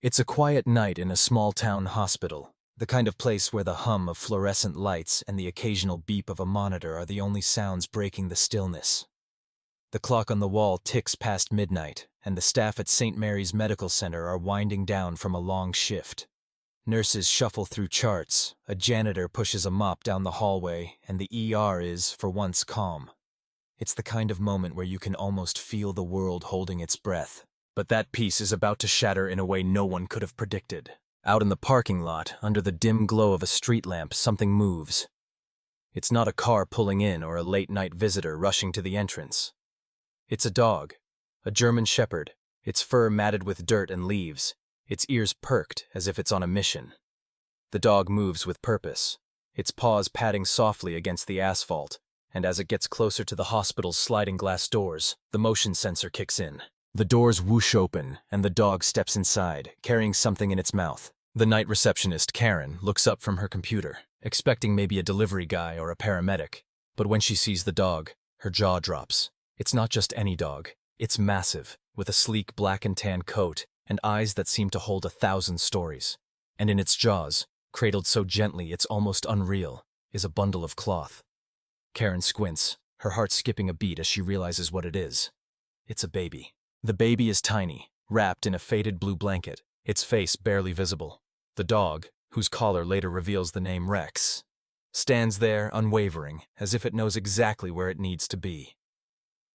It's a quiet night in a small-town hospital, the kind of place where the hum of fluorescent lights and the occasional beep of a monitor are the only sounds breaking the stillness. The clock on the wall ticks past midnight, and the staff at St. Mary's Medical Center are winding down from a long shift. Nurses shuffle through charts, a janitor pushes a mop down the hallway, and the ER is, for once, calm. It's the kind of moment where you can almost feel the world holding its breath. But that peace is about to shatter in a way no one could have predicted. Out in the parking lot, under the dim glow of a street lamp, something moves. It's not a car pulling in or a late-night visitor rushing to the entrance. It's a dog, a German shepherd, its fur matted with dirt and leaves, its ears perked as if it's on a mission. The dog moves with purpose, its paws padding softly against the asphalt, and as it gets closer to the hospital's sliding glass doors, the motion sensor kicks in. The doors whoosh open, and the dog steps inside, carrying something in its mouth. The night receptionist, Karen, looks up from her computer, expecting maybe a delivery guy or a paramedic. But when she sees the dog, her jaw drops. It's not just any dog. It's massive, with a sleek black and tan coat and eyes that seem to hold 1,000 stories. And in its jaws, cradled so gently it's almost unreal, is a bundle of cloth. Karen squints, her heart skipping a beat as she realizes what it is. It's a baby. The baby is tiny, wrapped in a faded blue blanket, its face barely visible. The dog, whose collar later reveals the name Rex, stands there unwavering, as if it knows exactly where it needs to be.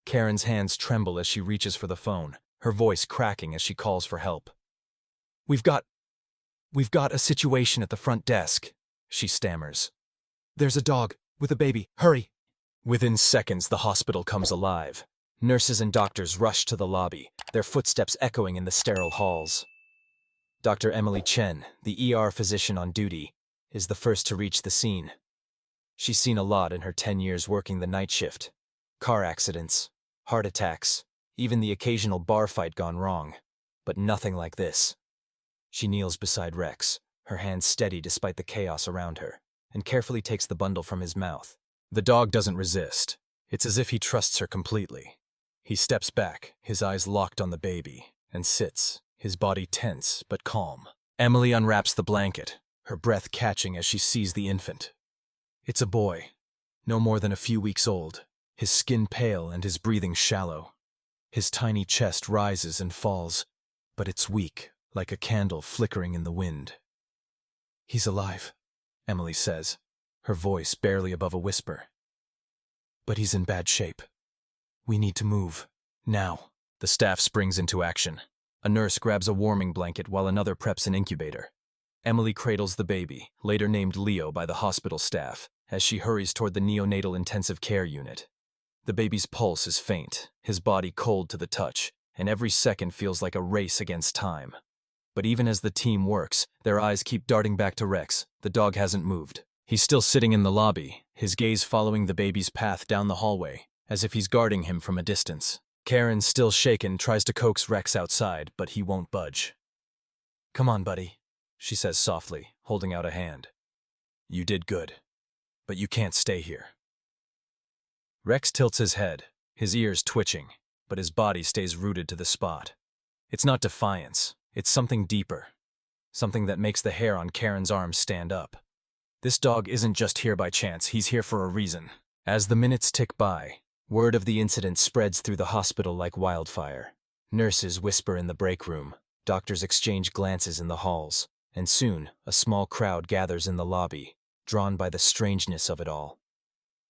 Karen's hands tremble as she reaches for the phone, her voice cracking as she calls for help. We've got a situation at the front desk," she stammers. "There's a dog with a baby. Hurry!" Within seconds, the hospital comes alive. Nurses and doctors rush to the lobby, their footsteps echoing in the sterile halls. Dr. Emily Chen, the ER physician on duty, is the first to reach the scene. She's seen a lot in her 10 years working the night shift. Car accidents, heart attacks, even the occasional bar fight gone wrong. But nothing like this. She kneels beside Rex, her hands steady despite the chaos around her, and carefully takes the bundle from his mouth. The dog doesn't resist. It's as if he trusts her completely. He steps back, his eyes locked on the baby, and sits, his body tense but calm. Emily unwraps the blanket, her breath catching as she sees the infant. It's a boy, no more than a few weeks old, his skin pale and his breathing shallow. His tiny chest rises and falls, but it's weak, like a candle flickering in the wind. "He's alive," Emily says, her voice barely above a whisper. "But he's in bad shape. We need to move. Now." The staff springs into action. A nurse grabs a warming blanket while another preps an incubator. Emily cradles the baby, later named Leo by the hospital staff, as she hurries toward the neonatal intensive care unit. The baby's pulse is faint, his body cold to the touch, and every second feels like a race against time. But even as the team works, their eyes keep darting back to Rex. The dog hasn't moved. He's still sitting in the lobby, his gaze following the baby's path down the hallway, as if he's guarding him from a distance. Karen, still shaken, tries to coax Rex outside, but he won't budge. "Come on, buddy," she says softly, holding out a hand. "You did good, but you can't stay here." Rex tilts his head, his ears twitching, but his body stays rooted to the spot. It's not defiance, it's something deeper, something that makes the hair on Karen's arms stand up. This dog isn't just here by chance, he's here for a reason. As the minutes tick by, word of the incident spreads through the hospital like wildfire. Nurses whisper in the break room, doctors exchange glances in the halls, and soon a small crowd gathers in the lobby, drawn by the strangeness of it all.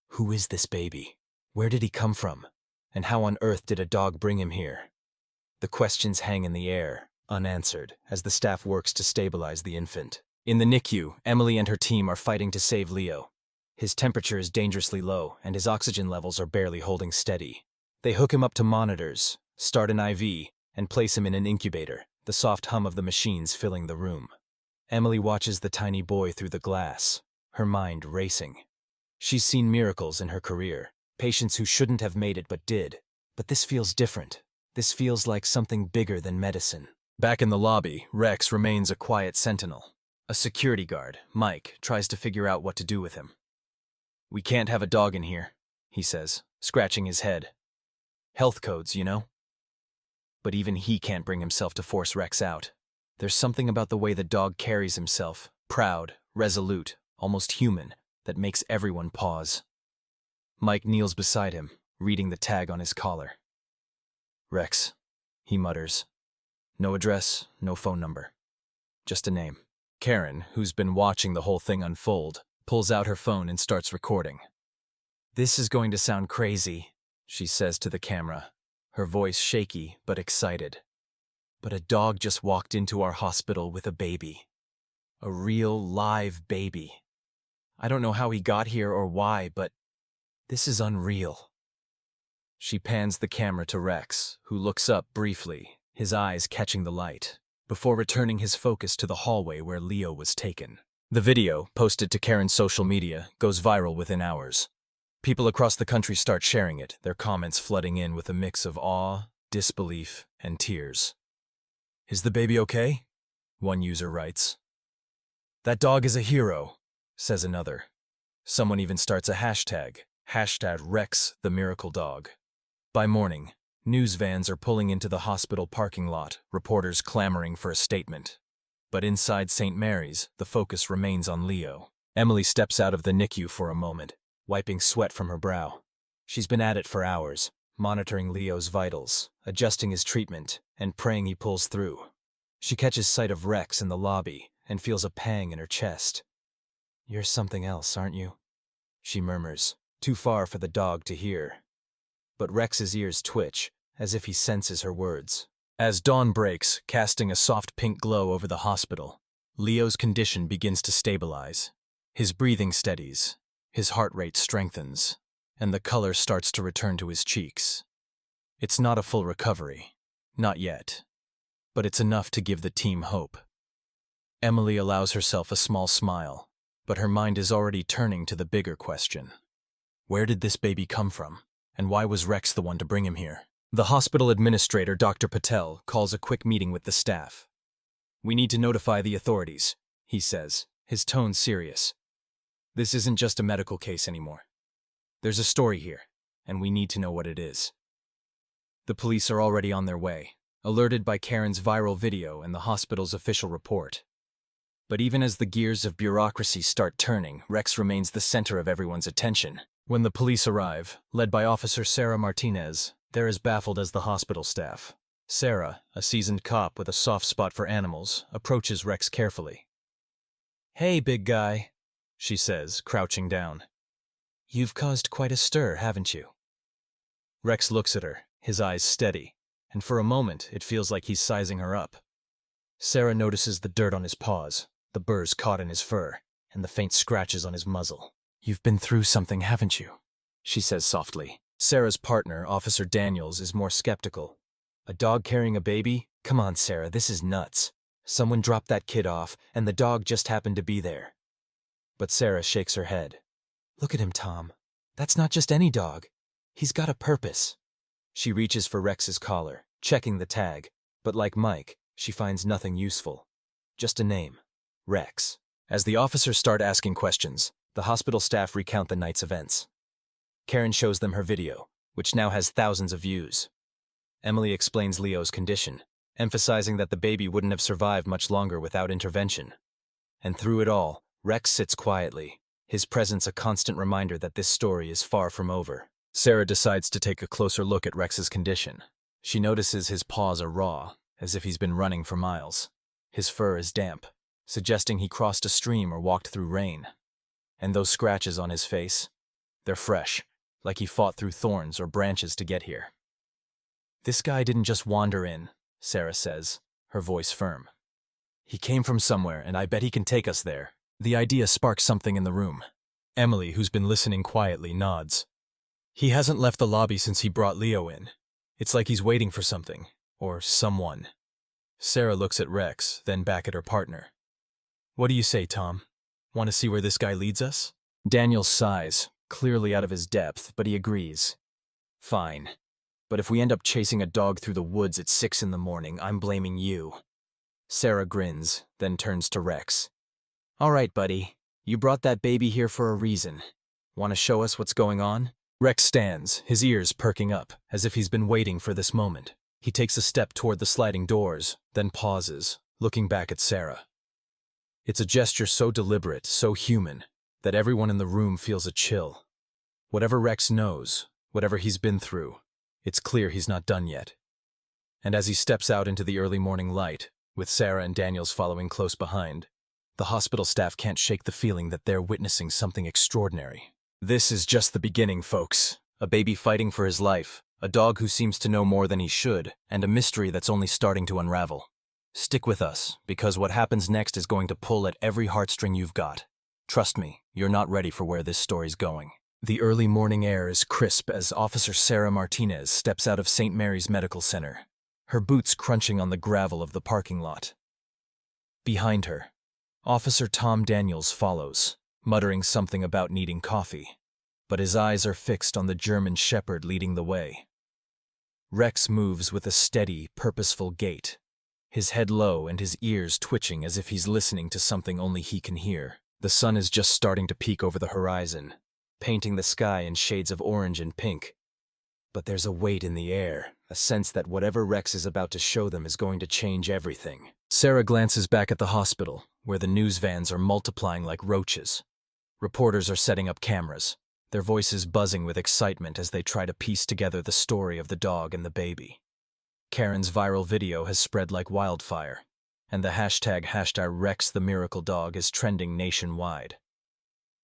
Who is this baby? Where did he come from? And how on earth did a dog bring him here? The questions hang in the air, unanswered, as the staff works to stabilize the infant. In the NICU, Emily and her team are fighting to save Leo. His temperature is dangerously low, and his oxygen levels are barely holding steady. They hook him up to monitors, start an IV, and place him in an incubator, the soft hum of the machines filling the room. Emily watches the tiny boy through the glass, her mind racing. She's seen miracles in her career, patients who shouldn't have made it but did. But this feels different. This feels like something bigger than medicine. Back in the lobby, Rex remains a quiet sentinel. A security guard, Mike, tries to figure out what to do with him. "We can't have a dog in here," he says, scratching his head. "Health codes, you know." But even he can't bring himself to force Rex out. There's something about the way the dog carries himself, proud, resolute, almost human, that makes everyone pause. Mike kneels beside him, reading the tag on his collar. Rex, he mutters. No address, no phone number. Just a name. Karen, who's been watching the whole thing unfold, pulls out her phone and starts recording. This is going to sound crazy, she says to the camera, her voice shaky but excited. But a dog just walked into our hospital with a baby. A real, live baby. I don't know how he got here or why, but this is unreal. She pans the camera to Rex, who looks up briefly, his eyes catching the light, before returning his focus to the hallway where Leo was taken. The video, posted to Karen's social media, goes viral within hours. People across the country start sharing it, their comments flooding in with a mix of awe, disbelief, and tears. Is the baby okay? One user writes. That dog is a hero, says another. Someone even starts a hashtag, #RexTheMiracleDog. By morning, news vans are pulling into the hospital parking lot, reporters clamoring for a statement. But inside St. Mary's, the focus remains on Leo. Emily steps out of the NICU for a moment, wiping sweat from her brow. She's been at it for hours, monitoring Leo's vitals, adjusting his treatment, and praying he pulls through. She catches sight of Rex in the lobby and feels a pang in her chest. You're something else, aren't you? She murmurs, too far for the dog to hear. But Rex's ears twitch, as if he senses her words. As dawn breaks, casting a soft pink glow over the hospital, Leo's condition begins to stabilize. His breathing steadies, his heart rate strengthens, and the color starts to return to his cheeks. It's not a full recovery, not yet, but it's enough to give the team hope. Emily allows herself a small smile, but her mind is already turning to the bigger question. Where did this baby come from, and why was Rex the one to bring him here? The hospital administrator, Dr. Patel, calls a quick meeting with the staff. We need to notify the authorities, he says, his tone serious. This isn't just a medical case anymore. There's a story here, and we need to know what it is. The police are already on their way, alerted by Karen's viral video and the hospital's official report. But even as the gears of bureaucracy start turning, Rex remains the center of everyone's attention. When the police arrive, led by Officer Sarah Martinez, they're as baffled as the hospital staff. Sarah, a seasoned cop with a soft spot for animals, approaches Rex carefully. Hey, big guy, she says, crouching down. You've caused quite a stir, haven't you? Rex looks at her, his eyes steady, and for a moment it feels like he's sizing her up. Sarah notices the dirt on his paws, the burrs caught in his fur, and the faint scratches on his muzzle. You've been through something, haven't you? She says softly. Sarah's partner, Officer Daniels, is more skeptical. A dog carrying a baby? Come on, Sarah, this is nuts. Someone dropped that kid off, and the dog just happened to be there. But Sarah shakes her head. Look at him, Tom. That's not just any dog. He's got a purpose. She reaches for Rex's collar, checking the tag, but like Mike, she finds nothing useful. Just a name. Rex. As the officers start asking questions, the hospital staff recount the night's events. Karen shows them her video, which now has thousands of views. Emily explains Leo's condition, emphasizing that the baby wouldn't have survived much longer without intervention. And through it all, Rex sits quietly, his presence a constant reminder that this story is far from over. Sarah decides to take a closer look at Rex's condition. She notices his paws are raw, as if he's been running for miles. His fur is damp, suggesting he crossed a stream or walked through rain. And those scratches on his face, they're fresh, like he fought through thorns or branches to get here. This guy didn't just wander in, Sarah says, her voice firm. He came from somewhere, and I bet he can take us there. The idea sparks something in the room. Emily, who's been listening quietly, nods. He hasn't left the lobby since he brought Leo in. It's like he's waiting for something, or someone. Sarah looks at Rex, then back at her partner. What do you say, Tom? Want to see where this guy leads us? Daniel sighs, clearly out of his depth, but he agrees. Fine. But if we end up chasing a dog through the woods at 6 in the morning, I'm blaming you. Sarah grins, then turns to Rex. All right, buddy. You brought that baby here for a reason. Want to show us what's going on? Rex stands, his ears perking up, as if he's been waiting for this moment. He takes a step toward the sliding doors, then pauses, looking back at Sarah. It's a gesture so deliberate, so human, that everyone in the room feels a chill. Whatever Rex knows, whatever he's been through, it's clear he's not done yet. And as he steps out into the early morning light, with Sarah and Daniels following close behind, the hospital staff can't shake the feeling that they're witnessing something extraordinary. This is just the beginning, folks. A baby fighting for his life, a dog who seems to know more than he should, and a mystery that's only starting to unravel. Stick with us, because what happens next is going to pull at every heartstring you've got. Trust me, you're not ready for where this story's going. The early morning air is crisp as Officer Sarah Martinez steps out of St. Mary's Medical Center, her boots crunching on the gravel of the parking lot. Behind her, Officer Tom Daniels follows, muttering something about needing coffee, but his eyes are fixed on the German Shepherd leading the way. Rex moves with a steady, purposeful gait, his head low and his ears twitching as if he's listening to something only he can hear. The sun is just starting to peek over the horizon, painting the sky in shades of orange and pink. But there's a weight in the air, a sense that whatever Rex is about to show them is going to change everything. Sarah glances back at the hospital, where the news vans are multiplying like roaches. Reporters are setting up cameras, their voices buzzing with excitement as they try to piece together the story of the dog and the baby. Karen's viral video has spread like wildfire, and the hashtag #RexTheMiracleDog is trending nationwide.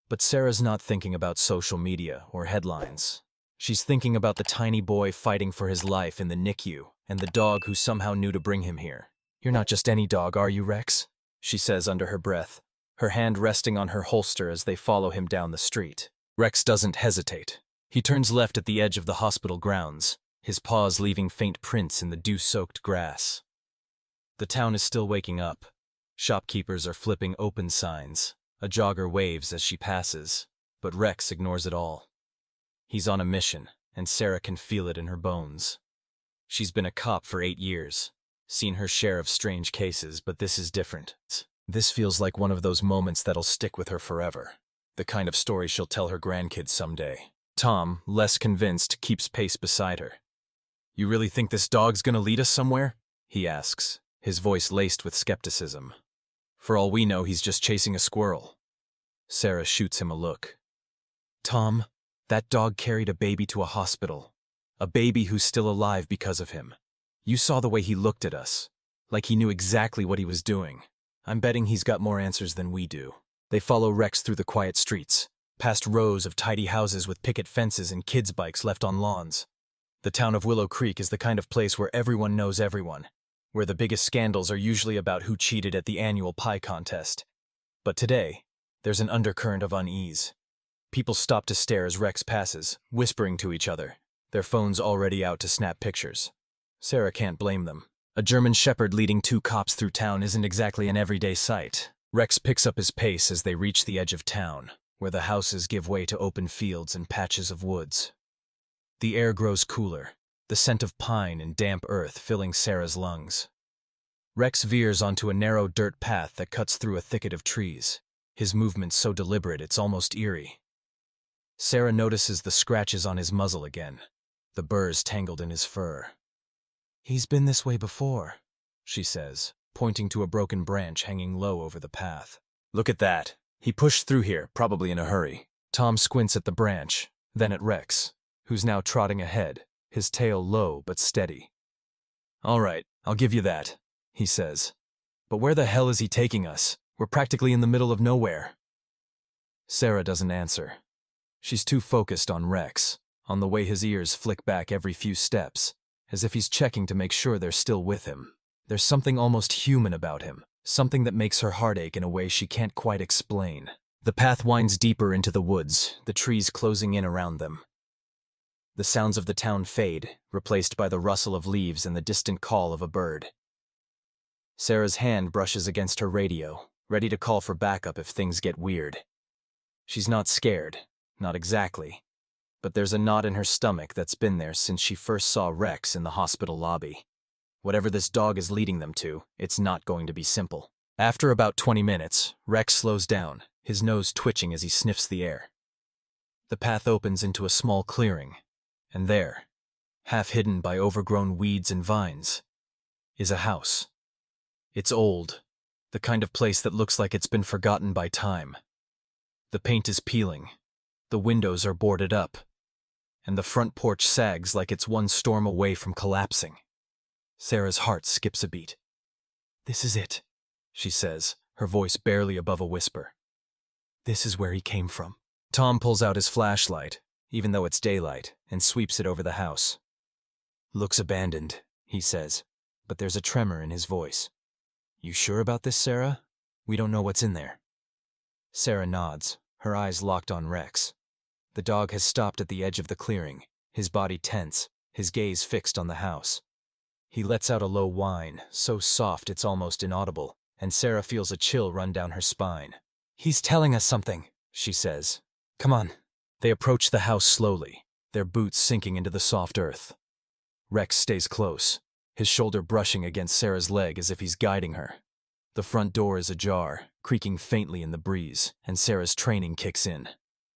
But Sarah's not thinking about social media or headlines. She's thinking about the tiny boy fighting for his life in the NICU and the dog who somehow knew to bring him here. "You're not just any dog, are you, Rex?" she says under her breath, her hand resting on her holster as they follow him down the street. Rex doesn't hesitate. He turns left at the edge of the hospital grounds, his paws leaving faint prints in the dew-soaked grass. The town is still waking up. Shopkeepers are flipping open signs. A jogger waves as she passes, but Rex ignores it all. He's on a mission, and Sarah can feel it in her bones. She's been a cop for 8 years, seen her share of strange cases, but this is different. This feels like one of those moments that'll stick with her forever, the kind of story she'll tell her grandkids someday. Tom, less convinced, keeps pace beside her. "You really think this dog's gonna lead us somewhere?" he asks, his voice laced with skepticism. "For all we know, he's just chasing a squirrel." Sarah shoots him a look. "Tom, that dog carried a baby to a hospital. A baby who's still alive because of him. You saw the way he looked at us, like he knew exactly what he was doing. I'm betting he's got more answers than we do." They follow Rex through the quiet streets, past rows of tidy houses with picket fences and kids' bikes left on lawns. The town of Willow Creek is the kind of place where everyone knows everyone, where the biggest scandals are usually about who cheated at the annual pie contest. But today, there's an undercurrent of unease. People stop to stare as Rex passes, whispering to each other, their phones already out to snap pictures. Sarah can't blame them. A German Shepherd leading 2 cops through town isn't exactly an everyday sight. Rex picks up his pace as they reach the edge of town, where the houses give way to open fields and patches of woods. The air grows cooler, the scent of pine and damp earth filling Sarah's lungs. Rex veers onto a narrow dirt path that cuts through a thicket of trees, his movements so deliberate it's almost eerie. Sarah notices the scratches on his muzzle again, the burrs tangled in his fur. "He's been this way before," she says, pointing to a broken branch hanging low over the path. "Look at that. He pushed through here, probably in a hurry." Tom squints at the branch, then at Rex, who's now trotting ahead, his tail low but steady. "All right, I'll give you that," he says. "But where the hell is he taking us? We're practically in the middle of nowhere." Sarah doesn't answer. She's too focused on Rex, on the way his ears flick back every few steps, as if he's checking to make sure they're still with him. There's something almost human about him, something that makes her heart ache in a way she can't quite explain. The path winds deeper into the woods, the trees closing in around them. The sounds of the town fade, replaced by the rustle of leaves and the distant call of a bird. Sarah's hand brushes against her radio, ready to call for backup if things get weird. She's not scared, not exactly, but there's a knot in her stomach that's been there since she first saw Rex in the hospital lobby. Whatever this dog is leading them to, it's not going to be simple. After about 20 minutes, Rex slows down, his nose twitching as he sniffs the air. The path opens into a small clearing, and there, half hidden by overgrown weeds and vines, is a house. It's old, the kind of place that looks like it's been forgotten by time. The paint is peeling, the windows are boarded up, and the front porch sags like it's one storm away from collapsing. Sarah's heart skips a beat. "This is it," she says, her voice barely above a whisper. "This is where he came from." Tom pulls out his flashlight, even though it's daylight, and sweeps it over the house. "Looks abandoned," he says, but there's a tremor in his voice. "You sure about this, Sarah? We don't know what's in there." Sarah nods, her eyes locked on Rex. The dog has stopped at the edge of the clearing, his body tense, his gaze fixed on the house. He lets out a low whine, so soft it's almost inaudible, and Sarah feels a chill run down her spine. "He's telling us something," she says. "Come on." They approach the house slowly, their boots sinking into the soft earth. Rex stays close, his shoulder brushing against Sarah's leg as if he's guiding her. The front door is ajar, creaking faintly in the breeze, and Sarah's training kicks in.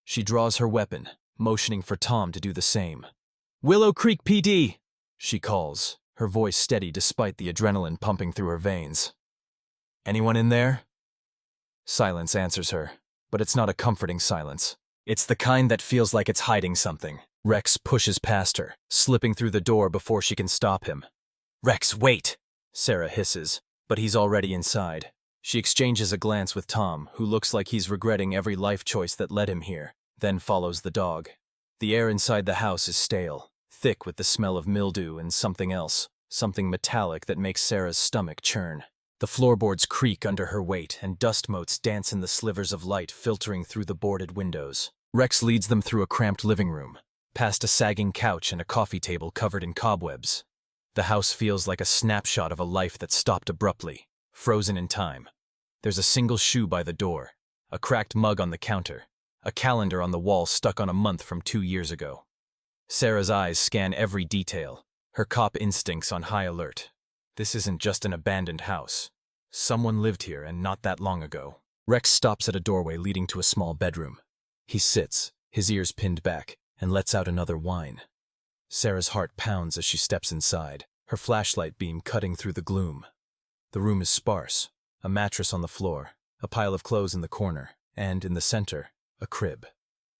She draws her weapon, motioning for Tom to do the same. "Willow Creek PD!" she calls, her voice steady despite the adrenaline pumping through her veins. "Anyone in there?" Silence answers her, but it's not a comforting silence. It's the kind that feels like it's hiding something. Rex pushes past her, slipping through the door before she can stop him. "Rex, wait!" Sarah hisses, but he's already inside. She exchanges a glance with Tom, who looks like he's regretting every life choice that led him here, then follows the dog. The air inside the house is stale, thick with the smell of mildew and something else, something metallic that makes Sarah's stomach churn. The floorboards creak under her weight, and dust motes dance in the slivers of light filtering through the boarded windows. Rex leads them through a cramped living room, past a sagging couch and a coffee table covered in cobwebs. The house feels like a snapshot of a life that stopped abruptly, frozen in time. There's a single shoe by the door, a cracked mug on the counter, a calendar on the wall stuck on a month from 2 years ago. Sarah's eyes scan every detail, her cop instincts on high alert. This isn't just an abandoned house. Someone lived here, and not that long ago. Rex stops at a doorway leading to a small bedroom. He sits, his ears pinned back, and lets out another whine. Sarah's heart pounds as she steps inside, her flashlight beam cutting through the gloom. The room is sparse, a mattress on the floor, a pile of clothes in the corner, and, in the center, a crib.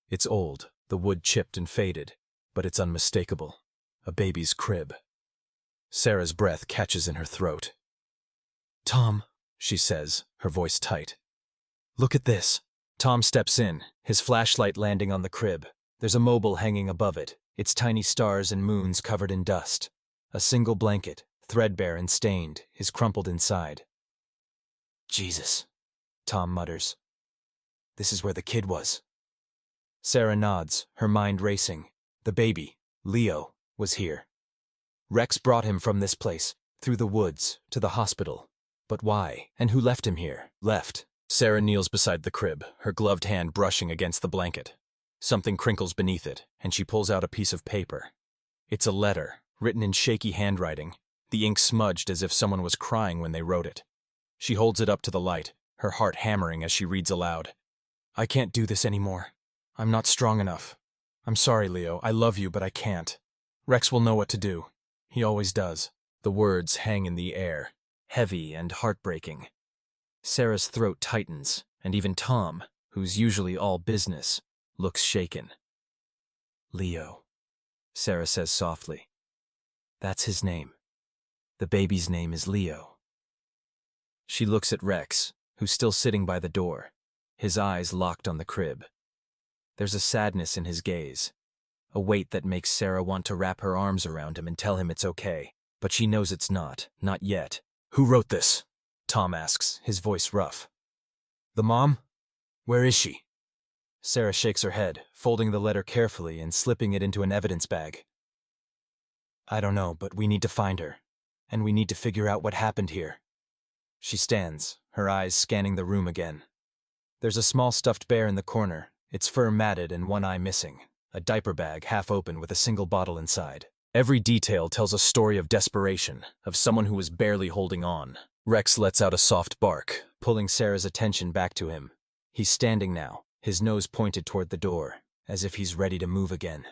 It's old, the wood chipped and faded, but it's unmistakable. A baby's crib. Sarah's breath catches in her throat. "Tom," she says, her voice tight. "Look at this." Tom steps in, his flashlight landing on the crib. There's a mobile hanging above it, its tiny stars and moons covered in dust. A single blanket, threadbare and stained, is crumpled inside. "Jesus," Tom mutters. "This is where the kid was." Sarah nods, her mind racing. The baby, Leo, was here. Rex brought him from this place, through the woods, to the hospital. But why? And who left him here? Left. Sarah kneels beside the crib, her gloved hand brushing against the blanket. Something crinkles beneath it, and she pulls out a piece of paper. It's a letter, written in shaky handwriting, the ink smudged as if someone was crying when they wrote it. She holds it up to the light, her heart hammering as she reads aloud. "I can't do this anymore. I'm not strong enough. I'm sorry, Leo. I love you, but I can't. Rex will know what to do. He always does." The words hang in the air, heavy and heartbreaking. Sarah's throat tightens, and even Tom, who's usually all business, looks shaken. "Leo," Sarah says softly. "That's his name. The baby's name is Leo." She looks at Rex, who's still sitting by the door, his eyes locked on the crib. There's a sadness in his gaze, a weight that makes Sarah want to wrap her arms around him and tell him it's okay, but she knows it's not yet. "Who wrote this?" Tom asks, his voice rough. "The mom? Where is she?" Sarah shakes her head, folding the letter carefully and slipping it into an evidence bag. "I don't know, but we need to find her, and we need to figure out what happened here." She stands, her eyes scanning the room again. There's a small stuffed bear in the corner, its fur matted and one eye missing, a diaper bag half open with a single bottle inside. Every detail tells a story of desperation, of someone who was barely holding on. Rex lets out a soft bark, pulling Sarah's attention back to him. He's standing now, his nose pointed toward the door, as if he's ready to move again.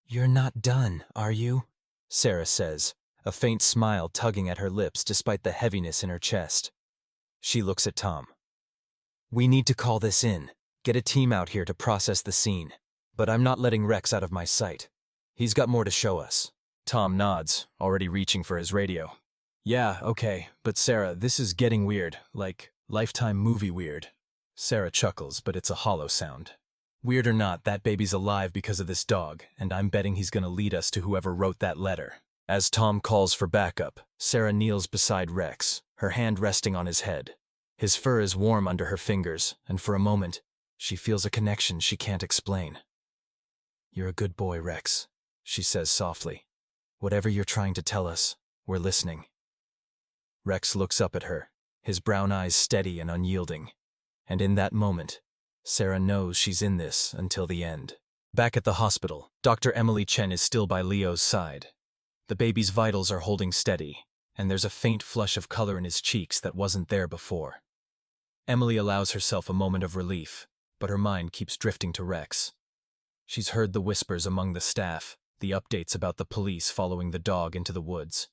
"You're not done, are you?" Sarah says, a faint smile tugging at her lips despite the heaviness in her chest. She looks at Tom. "We need to call this in. Get a team out here to process the scene. But I'm not letting Rex out of my sight. He's got more to show us." Tom nods, already reaching for his radio. "Yeah, okay, but Sarah, this is getting weird, like Lifetime movie weird." Sarah chuckles, but it's a hollow sound. "Weird or not, that baby's alive because of this dog, and I'm betting he's gonna lead us to whoever wrote that letter." As Tom calls for backup, Sarah kneels beside Rex, her hand resting on his head. His fur is warm under her fingers, and for a moment, she feels a connection she can't explain. "You're a good boy, Rex," she says softly. "Whatever you're trying to tell us, we're listening." Rex looks up at her, his brown eyes steady and unyielding. And in that moment, Sarah knows she's in this until the end. Back at the hospital, Dr. Emily Chen is still by Leo's side. The baby's vitals are holding steady, and there's a faint flush of color in his cheeks that wasn't there before. Emily allows herself a moment of relief, but her mind keeps drifting to Rex. She's heard the whispers among the staff, the updates about the police following the dog into the woods.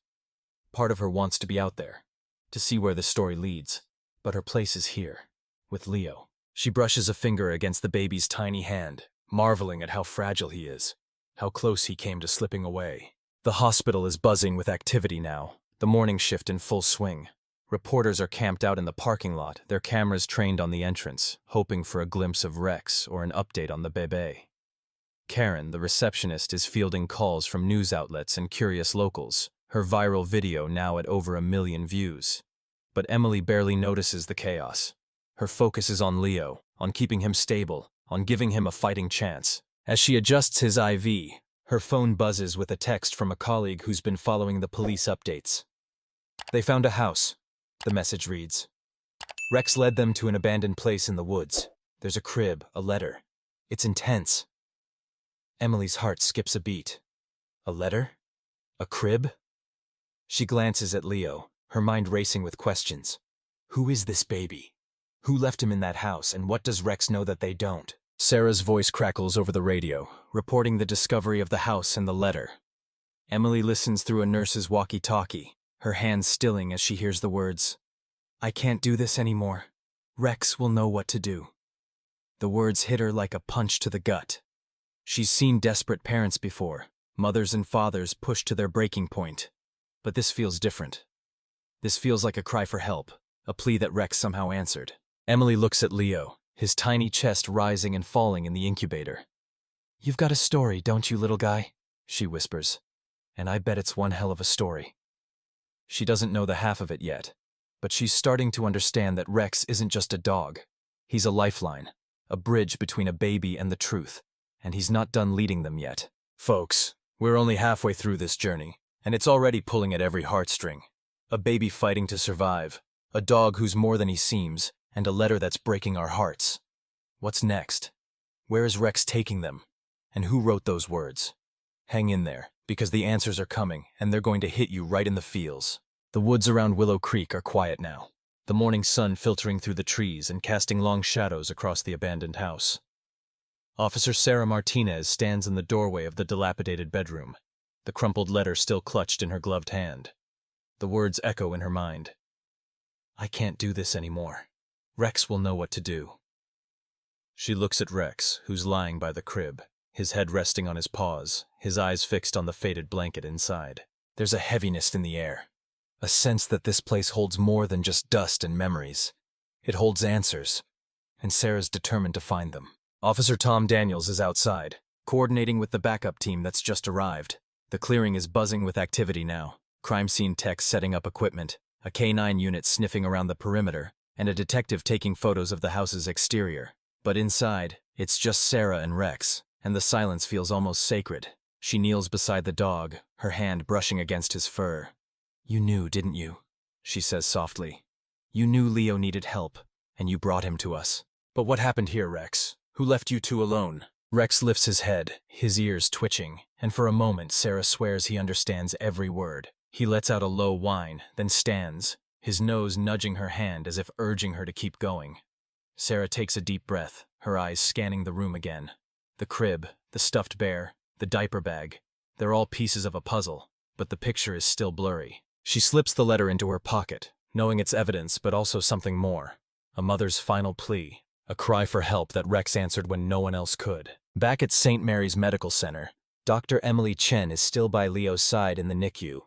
Part of her wants to be out there, to see where the story leads, but her place is here, with Leo. She brushes a finger against the baby's tiny hand, marveling at how fragile he is, how close he came to slipping away. The hospital is buzzing with activity now, the morning shift in full swing. Reporters are camped out in the parking lot, their cameras trained on the entrance, hoping for a glimpse of Rex or an update on the bébé. Karen, the receptionist, is fielding calls from news outlets and curious locals, her viral video now at over 1 million views. But Emily barely notices the chaos. Her focus is on Leo, on keeping him stable, on giving him a fighting chance. As she adjusts his IV, her phone buzzes with a text from a colleague who's been following the police updates. "They found a house," the message reads. "Rex led them to an abandoned place in the woods. There's a crib, a letter. It's intense." Emily's heart skips a beat. A letter? A crib? She glances at Leo, her mind racing with questions. Who is this baby? Who left him in that house, and what does Rex know that they don't? Sarah's voice crackles over the radio, reporting the discovery of the house and the letter. Emily listens through a nurse's walkie-talkie, her hands stilling as she hears the words, "I can't do this anymore. Rex will know what to do." The words hit her like a punch to the gut. She's seen desperate parents before, mothers and fathers pushed to their breaking point. But this feels different. This feels like a cry for help, a plea that Rex somehow answered. Emily looks at Leo, his tiny chest rising and falling in the incubator. "You've got a story, don't you, little guy?" she whispers. "And I bet it's one hell of a story." She doesn't know the half of it yet, but she's starting to understand that Rex isn't just a dog. He's a lifeline, a bridge between a baby and the truth, and he's not done leading them yet. Folks, we're only halfway through this journey, and it's already pulling at every heartstring. A baby fighting to survive, a dog who's more than he seems, and a letter that's breaking our hearts. What's next? Where is Rex taking them? And who wrote those words? Hang in there, because the answers are coming, and they're going to hit you right in the feels. The woods around Willow Creek are quiet now, the morning sun filtering through the trees and casting long shadows across the abandoned house. Officer Sarah Martinez stands in the doorway of the dilapidated bedroom, the crumpled letter still clutched in her gloved hand. The words echo in her mind. "I can't do this anymore. Rex will know what to do." She looks at Rex, who's lying by the crib, his head resting on his paws, his eyes fixed on the faded blanket inside. There's a heaviness in the air, a sense that this place holds more than just dust and memories. It holds answers, and Sarah's determined to find them. Officer Tom Daniels is outside, coordinating with the backup team that's just arrived. The clearing is buzzing with activity now. Crime scene techs setting up equipment, a K9 unit sniffing around the perimeter, and a detective taking photos of the house's exterior. But inside, it's just Sarah and Rex, and the silence feels almost sacred. She kneels beside the dog, her hand brushing against his fur. "You knew, didn't you?" she says softly. "You knew Leo needed help, and you brought him to us. But what happened here, Rex? Who left you two alone?" Rex lifts his head, his ears twitching, and for a moment Sarah swears he understands every word. He lets out a low whine, then stands, his nose nudging her hand as if urging her to keep going. Sarah takes a deep breath, her eyes scanning the room again. The crib, the stuffed bear, the diaper bag, they're all pieces of a puzzle, but the picture is still blurry. She slips the letter into her pocket, knowing it's evidence but also something more. A mother's final plea, a cry for help that Rex answered when no one else could. Back at St. Mary's Medical Center, Dr. Emily Chen is still by Leo's side in the NICU.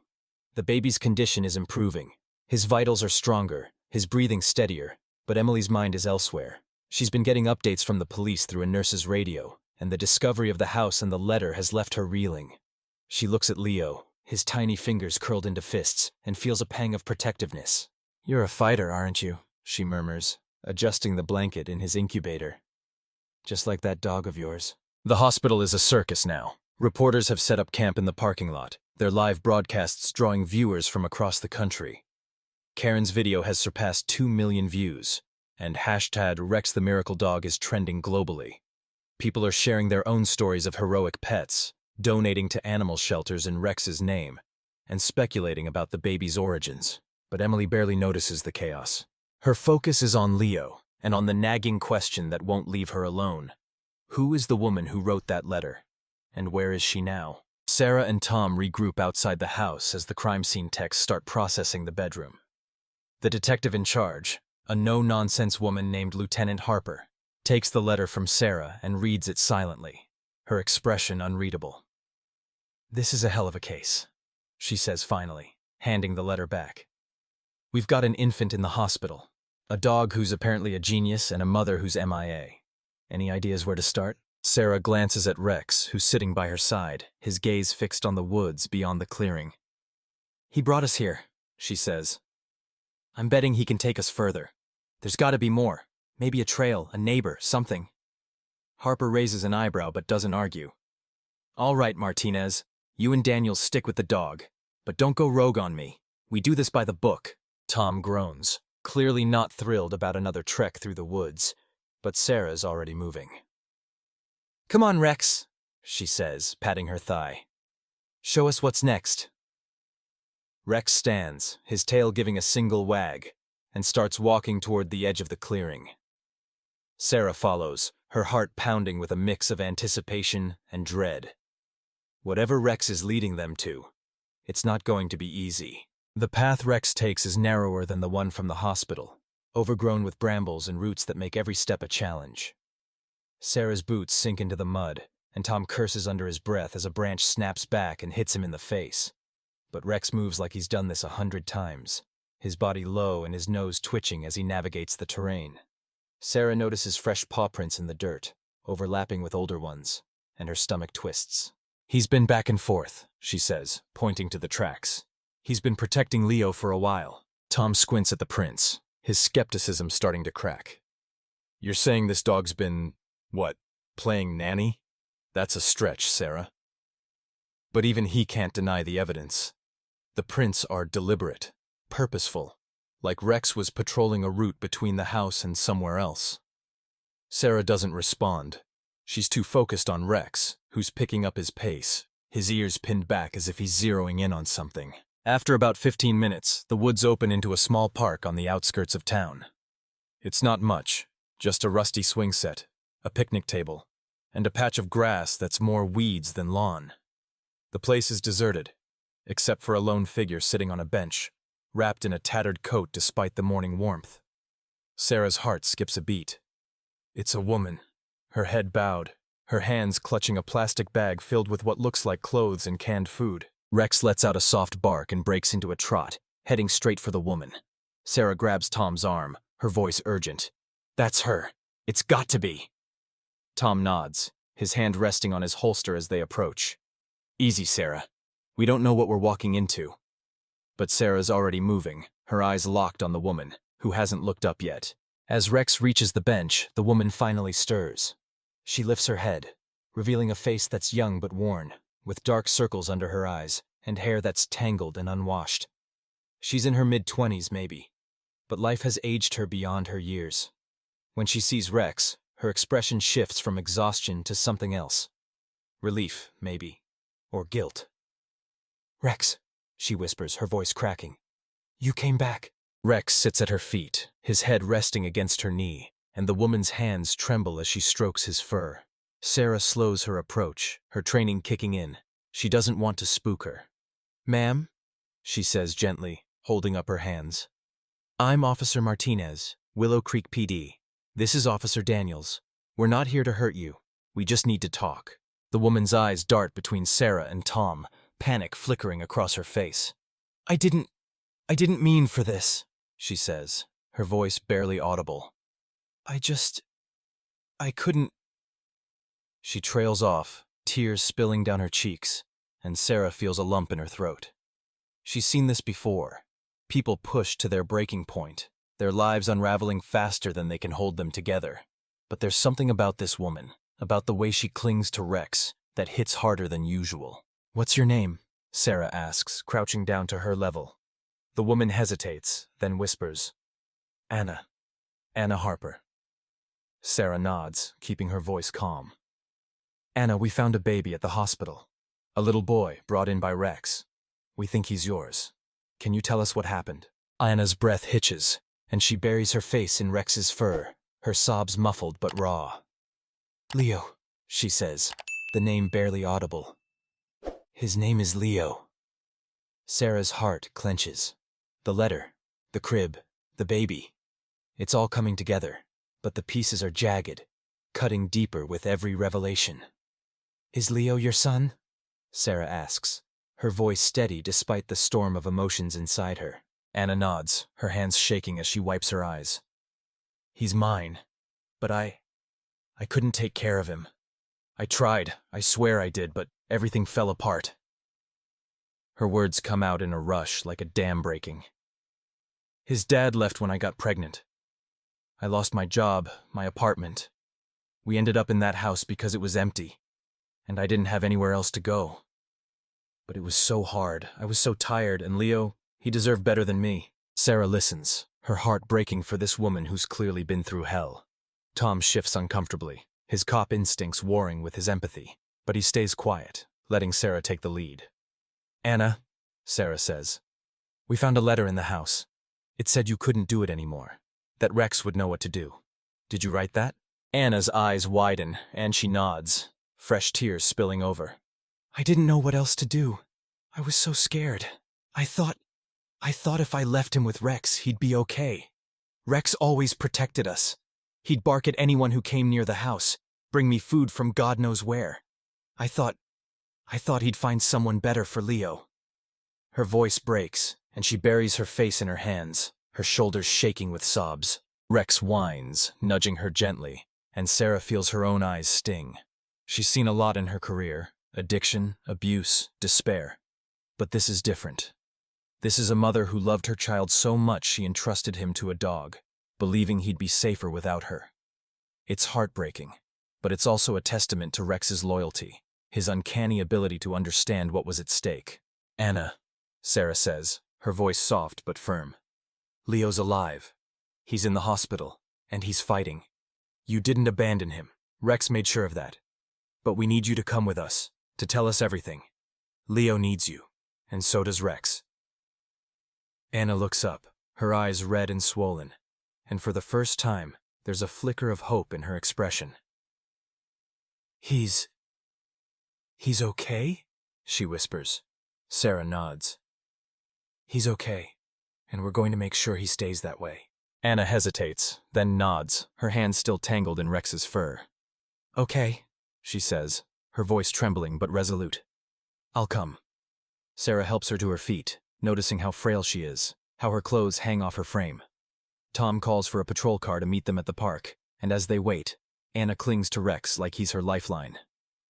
The baby's condition is improving. His vitals are stronger, his breathing steadier, but Emily's mind is elsewhere. She's been getting updates from the police through a nurse's radio, and the discovery of the house and the letter has left her reeling. She looks at Leo, his tiny fingers curled into fists, and feels a pang of protectiveness. "You're a fighter, aren't you?" she murmurs, adjusting the blanket in his incubator. "Just like that dog of yours." The hospital is a circus now. Reporters have set up camp in the parking lot, their live broadcasts drawing viewers from across the country. Karen's video has surpassed 2 million views, and #RexTheMiracleDog is trending globally. People are sharing their own stories of heroic pets, donating to animal shelters in Rex's name, and speculating about the baby's origins. But Emily barely notices the chaos. Her focus is on Leo, and on the nagging question that won't leave her alone. Who is the woman who wrote that letter? And where is she now? Sarah and Tom regroup outside the house as the crime scene techs start processing the bedroom. The detective in charge, a no-nonsense woman named Lieutenant Harper, takes the letter from Sarah and reads it silently, her expression unreadable. "This is a hell of a case," she says finally, handing the letter back. "We've got an infant in the hospital, a dog who's apparently a genius, and a mother who's MIA. Any ideas where to start?" Sarah glances at Rex, who's sitting by her side, his gaze fixed on the woods beyond the clearing. "He brought us here," she says. "I'm betting he can take us further. There's got to be more. Maybe a trail, a neighbor, something." Harper raises an eyebrow but doesn't argue. "All right, Martinez. You and Daniel stick with the dog. But don't go rogue on me. We do this by the book." Tom groans, clearly not thrilled about another trek through the woods, but Sarah's already moving. "Come on, Rex," she says, patting her thigh. "Show us what's next." Rex stands, his tail giving a single wag, and starts walking toward the edge of the clearing. Sarah follows, her heart pounding with a mix of anticipation and dread. Whatever Rex is leading them to, it's not going to be easy. The path Rex takes is narrower than the one from the hospital, overgrown with brambles and roots that make every step a challenge. Sarah's boots sink into the mud, and Tom curses under his breath as a branch snaps back and hits him in the face. But Rex moves like he's done this 100 times, his body low and his nose twitching as he navigates the terrain. Sarah notices fresh paw prints in the dirt, overlapping with older ones, and her stomach twists. "He's been back and forth," she says, pointing to the tracks. "He's been protecting Leo for a while." Tom squints at the prints, his skepticism starting to crack. "You're saying this dog's been, playing nanny? That's a stretch, Sarah." But even he can't deny the evidence. The prints are deliberate, purposeful, like Rex was patrolling a route between the house and somewhere else. Sarah doesn't respond. She's too focused on Rex, who's picking up his pace, his ears pinned back as if he's zeroing in on something. After about 15 minutes, the woods open into a small park on the outskirts of town. It's not much, just a rusty swing set, a picnic table, and a patch of grass that's more weeds than lawn. The place is deserted, except for a lone figure sitting on a bench, wrapped in a tattered coat despite the morning warmth. Sarah's heart skips a beat. It's a woman, her head bowed, her hands clutching a plastic bag filled with what looks like clothes and canned food. Rex lets out a soft bark and breaks into a trot, heading straight for the woman. Sarah grabs Tom's arm, her voice urgent. "That's her. It's got to be." Tom nods, his hand resting on his holster as they approach. "Easy, Sarah. We don't know what we're walking into." But Sarah's already moving, her eyes locked on the woman, who hasn't looked up yet. As Rex reaches the bench, the woman finally stirs. She lifts her head, revealing a face that's young but worn, with dark circles under her eyes and hair that's tangled and unwashed. She's in her mid-20s maybe, but life has aged her beyond her years. When she sees Rex, her expression shifts from exhaustion to something else. Relief, maybe, or guilt. "Rex," she whispers, her voice cracking. "You came back." Rex sits at her feet, his head resting against her knee, and the woman's hands tremble as she strokes his fur. Sarah slows her approach, her training kicking in. She doesn't want to spook her. Ma'am, she says gently, holding up her hands. I'm Officer Martinez, Willow Creek PD. This is Officer Daniels. We're not here to hurt you. We just need to talk. The woman's eyes dart between Sarah and Tom, panic flickering across her face. I didn't mean for this, she says, her voice barely audible. I couldn't. She trails off, tears spilling down her cheeks, and Sarah feels a lump in her throat. She's seen this before. People pushed to their breaking point, their lives unraveling faster than they can hold them together. But there's something about this woman, about the way she clings to Rex, that hits harder than usual. What's your name? Sarah asks, crouching down to her level. The woman hesitates, then whispers, Anna Harper. Sarah nods, keeping her voice calm. Anna, we found a baby at the hospital. A little boy brought in by Rex. We think he's yours. Can you tell us what happened? Anna's breath hitches, and she buries her face in Rex's fur, her sobs muffled but raw. Leo, she says, the name barely audible. His name is Leo. Sarah's heart clenches. The letter, the crib, the baby. It's all coming together, but the pieces are jagged, cutting deeper with every revelation. Is Leo your son? Sarah asks, her voice steady despite the storm of emotions inside her. Anna nods, her hands shaking as she wipes her eyes. He's mine, but I couldn't take care of him. I tried, I swear I did, but everything fell apart. Her words come out in a rush like a dam breaking. His dad left when I got pregnant. I lost my job, my apartment. We ended up in that house because it was empty, and I didn't have anywhere else to go. But it was so hard, I was so tired, and Leo, he deserved better than me. Sarah listens, her heart breaking for this woman who's clearly been through hell. Tom shifts uncomfortably, his cop instincts warring with his empathy, but he stays quiet, letting Sarah take the lead. Anna, Sarah says, we found a letter in the house. It said you couldn't do it anymore, that Rex would know what to do. Did you write that? Anna's eyes widen, and she nods, fresh tears spilling over. I didn't know what else to do. I was so scared. I thought if I left him with Rex, he'd be okay. Rex always protected us. He'd bark at anyone who came near the house, bring me food from God knows where. I thought he'd find someone better for Leo. Her voice breaks, and she buries her face in her hands, her shoulders shaking with sobs. Rex whines, nudging her gently, and Sarah feels her own eyes sting. She's seen a lot in her career: addiction, abuse, despair. But this is different. This is a mother who loved her child so much she entrusted him to a dog, believing he'd be safer without her. It's heartbreaking, but it's also a testament to Rex's loyalty, his uncanny ability to understand what was at stake. Anna, Sarah says, her voice soft but firm. Leo's alive. He's in the hospital, and he's fighting. You didn't abandon him. Rex made sure of that. But we need you to come with us, to tell us everything. Leo needs you, and so does Rex. Anna looks up, her eyes red and swollen, and for the first time, there's a flicker of hope in her expression. He's okay? She whispers. Sarah nods. He's okay, and we're going to make sure he stays that way. Anna hesitates, then nods, her hands still tangled in Rex's fur. Okay, she says, her voice trembling but resolute. I'll come. Sarah helps her to her feet, noticing how frail she is, how her clothes hang off her frame. Tom calls for a patrol car to meet them at the park, and as they wait, Anna clings to Rex like he's her lifeline.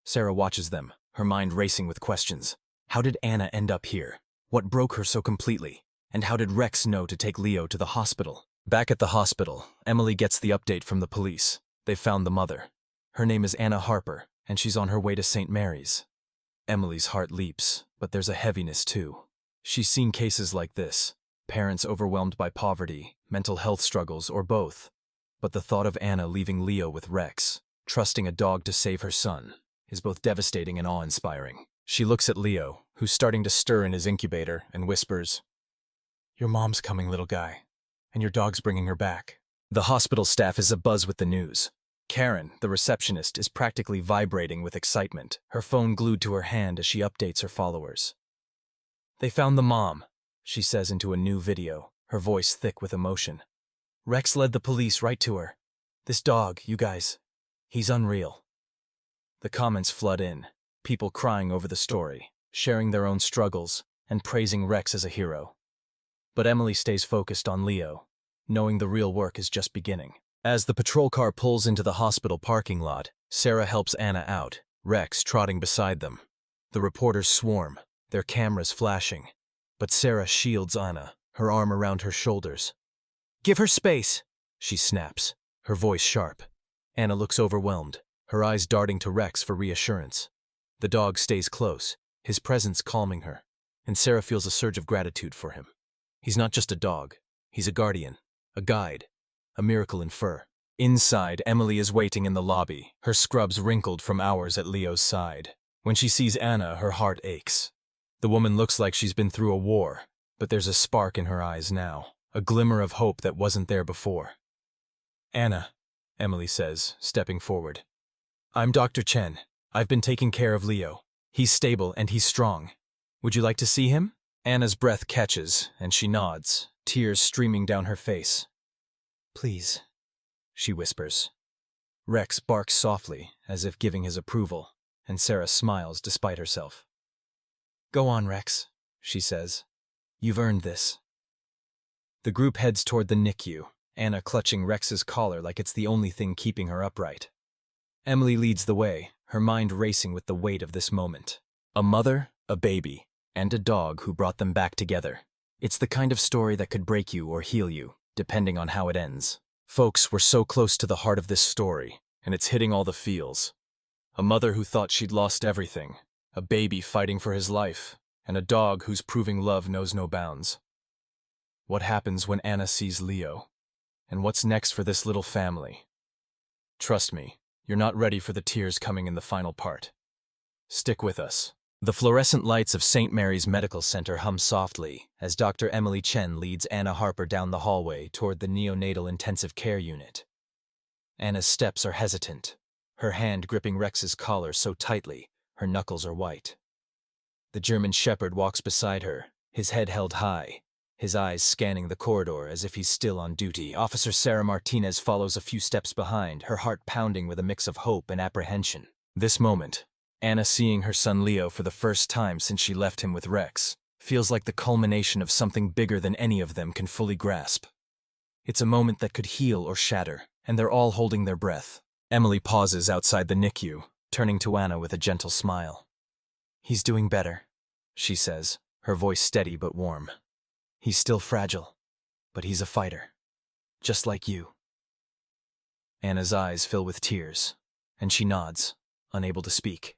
Sarah watches them, her mind racing with questions. How did Anna end up here? What broke her so completely? And how did Rex know to take Leo to the hospital? Back at the hospital, Emily gets the update from the police. They've found the mother. Her name is Anna Harper, and she's on her way to St. Mary's. Emily's heart leaps, but there's a heaviness too. She's seen cases like this, parents overwhelmed by poverty, mental health struggles, or both. But the thought of Anna leaving Leo with Rex, trusting a dog to save her son, is both devastating and awe-inspiring. She looks at Leo, who's starting to stir in his incubator, and whispers, "Your mom's coming, little guy, and your dog's bringing her back." The hospital staff is abuzz with the news. Karen, the receptionist, is practically vibrating with excitement, her phone glued to her hand as she updates her followers. They found the mom, she says into a new video, her voice thick with emotion. Rex led the police right to her. This dog, you guys, he's unreal. The comments flood in, people crying over the story, sharing their own struggles, and praising Rex as a hero. But Emily stays focused on Leo, knowing the real work is just beginning. As the patrol car pulls into the hospital parking lot, Sarah helps Anna out, Rex trotting beside them. The reporters swarm, their cameras flashing, but Sarah shields Anna, her arm around her shoulders. Give her space, she snaps, her voice sharp. Anna looks overwhelmed, her eyes darting to Rex for reassurance. The dog stays close, his presence calming her, and Sarah feels a surge of gratitude for him. He's not just a dog, he's a guardian, a guide, a miracle in fur. Inside, Emily is waiting in the lobby, her scrubs wrinkled from hours at Leo's side. When she sees Anna, her heart aches. The woman looks like she's been through a war, but there's a spark in her eyes now, a glimmer of hope that wasn't there before. Anna, Emily says, stepping forward. I'm Dr. Chen. I've been taking care of Leo. He's stable and he's strong. Would you like to see him? Anna's breath catches, and she nods, tears streaming down her face. Please, she whispers. Rex barks softly, as if giving his approval, and Sarah smiles despite herself. Go on, Rex, she says. You've earned this. The group heads toward the NICU, Anna clutching Rex's collar like it's the only thing keeping her upright. Emily leads the way, her mind racing with the weight of this moment. A mother, a baby, and a dog who brought them back together. It's the kind of story that could break you or heal you, depending on how it ends. Folks, we're so close to the heart of this story, and it's hitting all the feels. A mother who thought she'd lost everything, a baby fighting for his life, and a dog who's proving love knows no bounds. What happens when Anna sees Leo? And what's next for this little family? Trust me, you're not ready for the tears coming in the final part. Stick with us. The fluorescent lights of St. Mary's Medical Center hum softly as Dr. Emily Chen leads Anna Harper down the hallway toward the neonatal intensive care unit. Anna's steps are hesitant, her hand gripping Rex's collar so tightly, her knuckles are white. The German shepherd walks beside her, his head held high, his eyes scanning the corridor as if he's still on duty. Officer Sarah Martinez follows a few steps behind, her heart pounding with a mix of hope and apprehension. This moment, Anna seeing her son Leo for the first time since she left him with Rex, feels like the culmination of something bigger than any of them can fully grasp. It's a moment that could heal or shatter, and they're all holding their breath. Emily pauses outside the NICU, turning to Anna with a gentle smile. He's doing better, she says, her voice steady but warm. He's still fragile, but he's a fighter, just like you. Anna's eyes fill with tears, and she nods, unable to speak.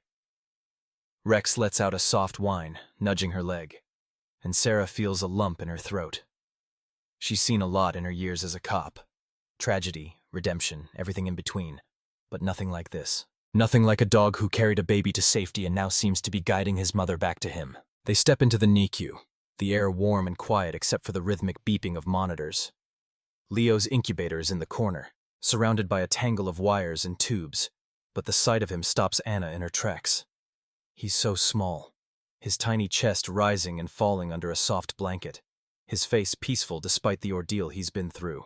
Rex lets out a soft whine, nudging her leg, and Sarah feels a lump in her throat. She's seen a lot in her years as a cop. Tragedy, redemption, everything in between, but nothing like this. Nothing like a dog who carried a baby to safety and now seems to be guiding his mother back to him. They step into the NICU, the air warm and quiet except for the rhythmic beeping of monitors. Leo's incubator is in the corner, surrounded by a tangle of wires and tubes, but the sight of him stops Anna in her tracks. He's so small, his tiny chest rising and falling under a soft blanket, his face peaceful despite the ordeal he's been through.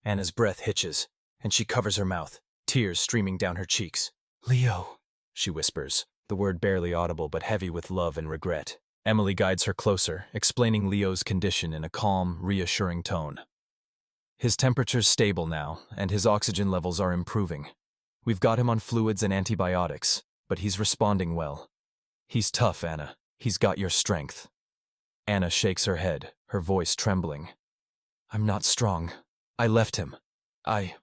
Anna's breath hitches, and she covers her mouth, tears streaming down her cheeks. Leo, she whispers, the word barely audible but heavy with love and regret. Emily guides her closer, explaining Leo's condition in a calm, reassuring tone. His temperature's stable now, and his oxygen levels are improving. We've got him on fluids and antibiotics, but he's responding well. He's tough, Anna. He's got your strength. Anna shakes her head, her voice trembling. I'm not strong. I left him. I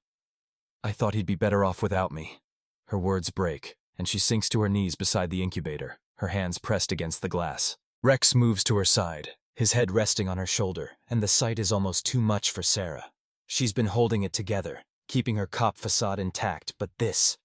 thought he'd be better off without me. Her words break, and she sinks to her knees beside the incubator, her hands pressed against the glass. Rex moves to her side, his head resting on her shoulder, and the sight is almost too much for Sarah. She's been holding it together, keeping her cop facade intact, but this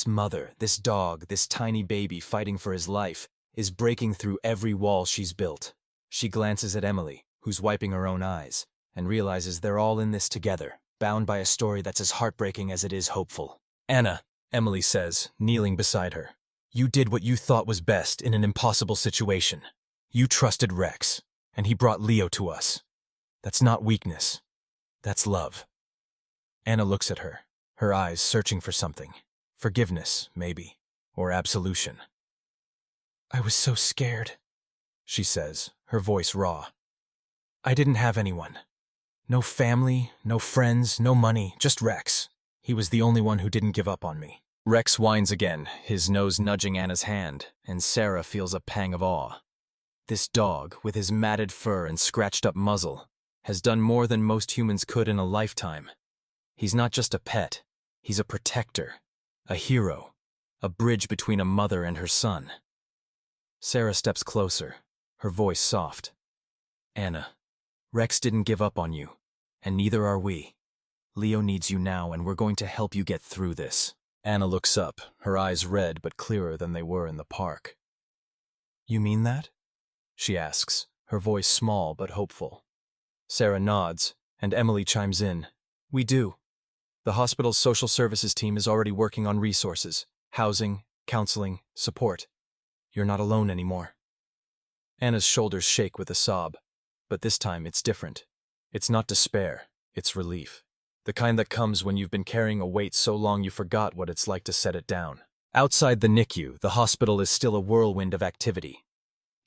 mother, this dog, this tiny baby fighting for his life, is breaking through every wall she's built. She glances at Emily, who's wiping her own eyes, and realizes they're all in this together, bound by a story that's as heartbreaking as it is hopeful. Anna, Emily says, kneeling beside her, you did what you thought was best in an impossible situation. You trusted Rex, and he brought Leo to us. That's not weakness. That's love. Anna looks at her, her eyes searching for something. Forgiveness, maybe, or absolution. I was so scared, she says, her voice raw. I didn't have anyone. No family, no friends, no money, just Rex. He was the only one who didn't give up on me. Rex whines again, his nose nudging Anna's hand, and Sarah feels a pang of awe. This dog, with his matted fur and scratched-up muzzle, has done more than most humans could in a lifetime. He's not just a pet, he's a protector, a hero, a bridge between a mother and her son. Sarah steps closer, her voice soft. Anna, Rex didn't give up on you, and neither are we. Leo needs you now, and we're going to help you get through this. Anna looks up, her eyes red but clearer than they were in the park. You mean that? She asks, her voice small but hopeful. Sarah nods, and Emily chimes in. We do. The hospital's social services team is already working on resources, housing, counseling, support. You're not alone anymore. Anna's shoulders shake with a sob, but this time it's different. It's not despair, it's relief. The kind that comes when you've been carrying a weight so long you forgot what it's like to set it down. Outside the NICU, the hospital is still a whirlwind of activity.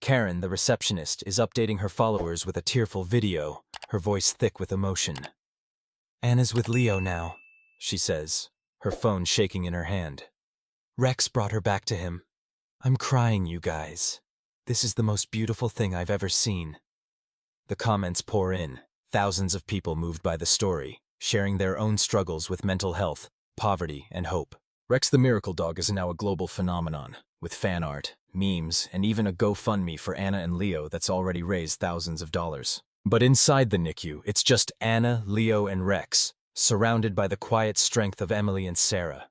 Karen, the receptionist, is updating her followers with a tearful video, her voice thick with emotion. Anna's with Leo now, she says, her phone shaking in her hand. Rex brought her back to him. I'm crying, you guys. This is the most beautiful thing I've ever seen. The comments pour in, thousands of people moved by the story, sharing their own struggles with mental health, poverty, and hope. Rex the Miracle Dog is now a global phenomenon, with fan art, memes, and even a GoFundMe for Anna and Leo that's already raised thousands of dollars. But inside the NICU, it's just Anna, Leo, and Rex, surrounded by the quiet strength of Emily and Sarah.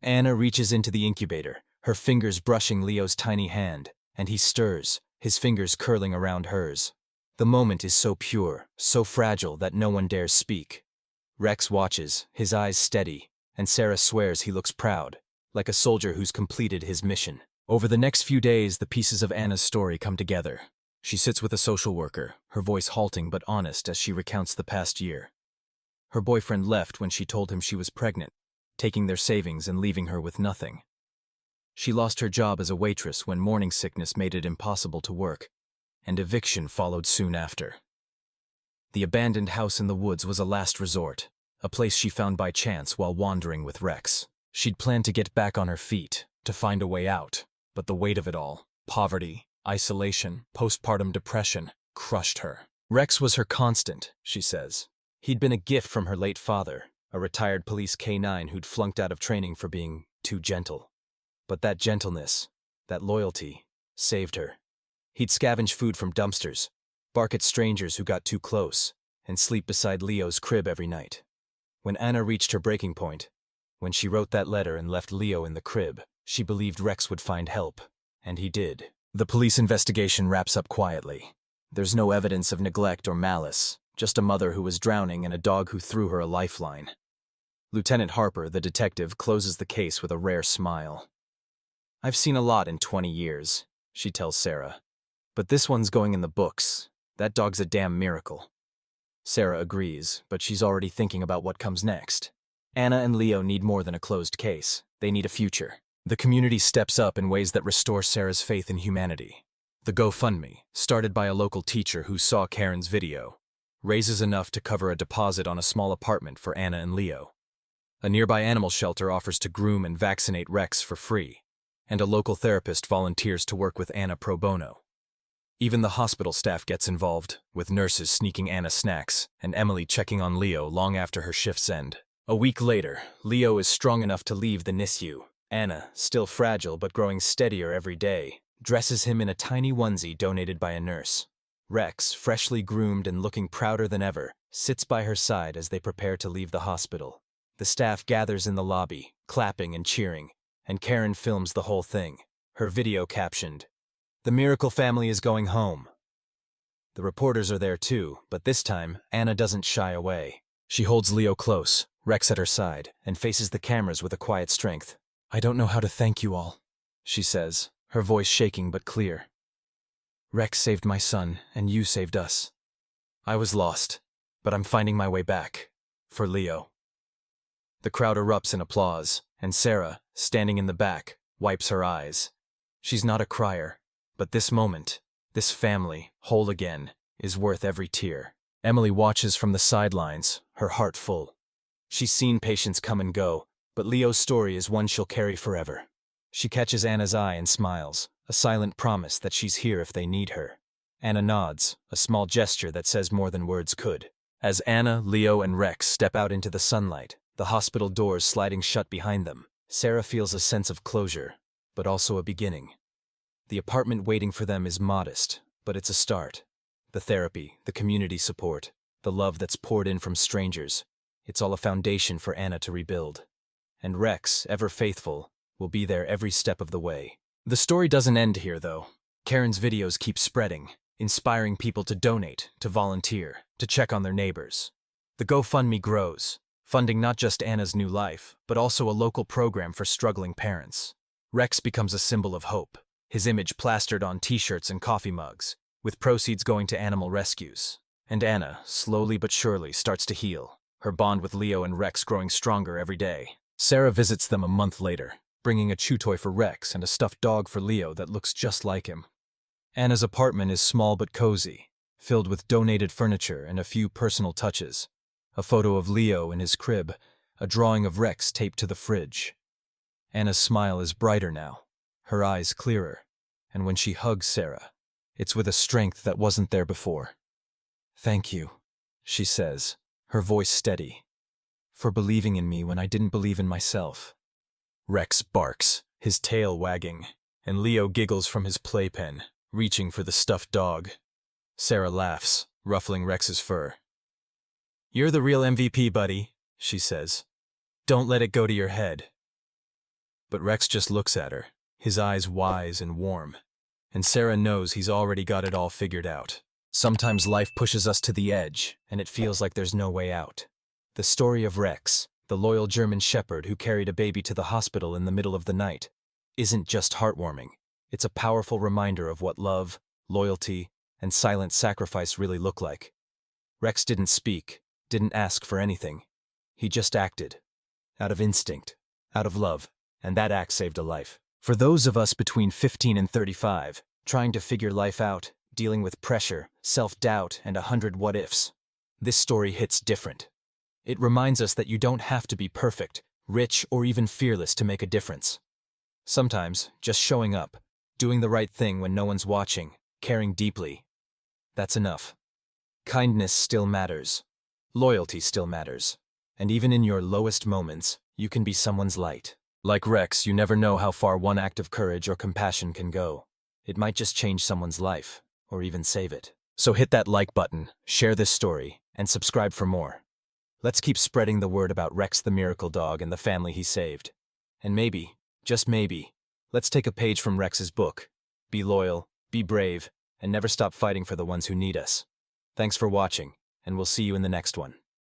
Anna reaches into the incubator, her fingers brushing Leo's tiny hand, and he stirs, his fingers curling around hers. The moment is so pure, so fragile that no one dares speak. Rex watches, his eyes steady, and Sarah swears he looks proud, like a soldier who's completed his mission. Over the next few days, the pieces of Anna's story come together. She sits with a social worker, her voice halting but honest as she recounts the past year. Her boyfriend left when she told him she was pregnant, taking their savings and leaving her with nothing. She lost her job as a waitress when morning sickness made it impossible to work, and eviction followed soon after. The abandoned house in the woods was a last resort, a place she found by chance while wandering with Rex. She'd planned to get back on her feet, to find a way out, but the weight of it all, poverty, isolation, postpartum depression, crushed her. Rex was her constant, she says. He'd been a gift from her late father, a retired police K-9 who'd flunked out of training for being too gentle. But that gentleness, that loyalty, saved her. He'd scavenge food from dumpsters, bark at strangers who got too close, and sleep beside Leo's crib every night. When Anna reached her breaking point, when she wrote that letter and left Leo in the crib, she believed Rex would find help, and he did. The police investigation wraps up quietly. There's no evidence of neglect or malice, just a mother who was drowning and a dog who threw her a lifeline. Lieutenant Harper, the detective, closes the case with a rare smile. I've seen a lot in 20 years, she tells Sarah. But this one's going in the books. That dog's a damn miracle. Sarah agrees, but she's already thinking about what comes next. Anna and Leo need more than a closed case. They need a future. The community steps up in ways that restore Sarah's faith in humanity. The GoFundMe, started by a local teacher who saw Karen's video, raises enough to cover a deposit on a small apartment for Anna and Leo. A nearby animal shelter offers to groom and vaccinate Rex for free, and a local therapist volunteers to work with Anna pro bono. Even the hospital staff gets involved, with nurses sneaking Anna snacks and Emily checking on Leo long after her shifts end. A week later, Leo is strong enough to leave the NICU. Anna, still fragile but growing steadier every day, dresses him in a tiny onesie donated by a nurse. Rex, freshly groomed and looking prouder than ever, sits by her side as they prepare to leave the hospital. The staff gathers in the lobby, clapping and cheering, and Karen films the whole thing, her video captioned, "The Miracle family is going home." The reporters are there too, but this time, Anna doesn't shy away. She holds Leo close, Rex at her side, and faces the cameras with a quiet strength. "I don't know how to thank you all," she says, her voice shaking but clear. Rex saved my son, and you saved us. I was lost, but I'm finding my way back. For Leo. The crowd erupts in applause, and Sarah, standing in the back, wipes her eyes. She's not a crier, but this moment, this family, whole again, is worth every tear. Emily watches from the sidelines, her heart full. She's seen patients come and go, but Leo's story is one she'll carry forever. She catches Anna's eye and smiles, a silent promise that she's here if they need her. Anna nods, a small gesture that says more than words could. As Anna, Leo, and Rex step out into the sunlight, the hospital doors sliding shut behind them, Sarah feels a sense of closure, but also a beginning. The apartment waiting for them is modest, but it's a start. The therapy, the community support, the love that's poured in from strangers, it's all a foundation for Anna to rebuild. And Rex, ever faithful, will be there every step of the way. The story doesn't end here, though. Karen's videos keep spreading, inspiring people to donate, to volunteer, to check on their neighbors. The GoFundMe grows, funding not just Anna's new life, but also a local program for struggling parents. Rex becomes a symbol of hope, his image plastered on t-shirts and coffee mugs, with proceeds going to animal rescues. And Anna, slowly but surely, starts to heal, her bond with Leo and Rex growing stronger every day. Sarah visits them a month later, bringing a chew toy for Rex and a stuffed dog for Leo that looks just like him. Anna's apartment is small but cozy, filled with donated furniture and a few personal touches. A photo of Leo in his crib, a drawing of Rex taped to the fridge. Anna's smile is brighter now, her eyes clearer, and when she hugs Sarah, it's with a strength that wasn't there before. "Thank you," she says, her voice steady, "for believing in me when I didn't believe in myself." Rex barks, his tail wagging, and Leo giggles from his playpen, reaching for the stuffed dog. Sarah laughs, ruffling Rex's fur. "You're the real MVP, buddy," she says. "Don't let it go to your head." But Rex just looks at her, his eyes wise and warm, and Sarah knows he's already got it all figured out. Sometimes life pushes us to the edge, and it feels like there's no way out. The story of Rex, the loyal German shepherd who carried a baby to the hospital in the middle of the night, isn't just heartwarming. It's a powerful reminder of what love, loyalty, and silent sacrifice really look like. Rex didn't speak, didn't ask for anything. He just acted. Out of instinct, out of love, and that act saved a life. For those of us between 15 and 35, trying to figure life out, dealing with pressure, self-doubt, and 100 what-ifs, this story hits different. It reminds us that you don't have to be perfect, rich, or even fearless to make a difference. Sometimes, just showing up, doing the right thing when no one's watching, caring deeply, that's enough. Kindness still matters. Loyalty still matters. And even in your lowest moments, you can be someone's light. Like Rex, you never know how far one act of courage or compassion can go. It might just change someone's life, or even save it. So hit that like button, share this story, and subscribe for more. Let's keep spreading the word about Rex the miracle dog and the family he saved. And maybe, just maybe, let's take a page from Rex's book. Be loyal, be brave, and never stop fighting for the ones who need us. Thanks for watching, and we'll see you in the next one.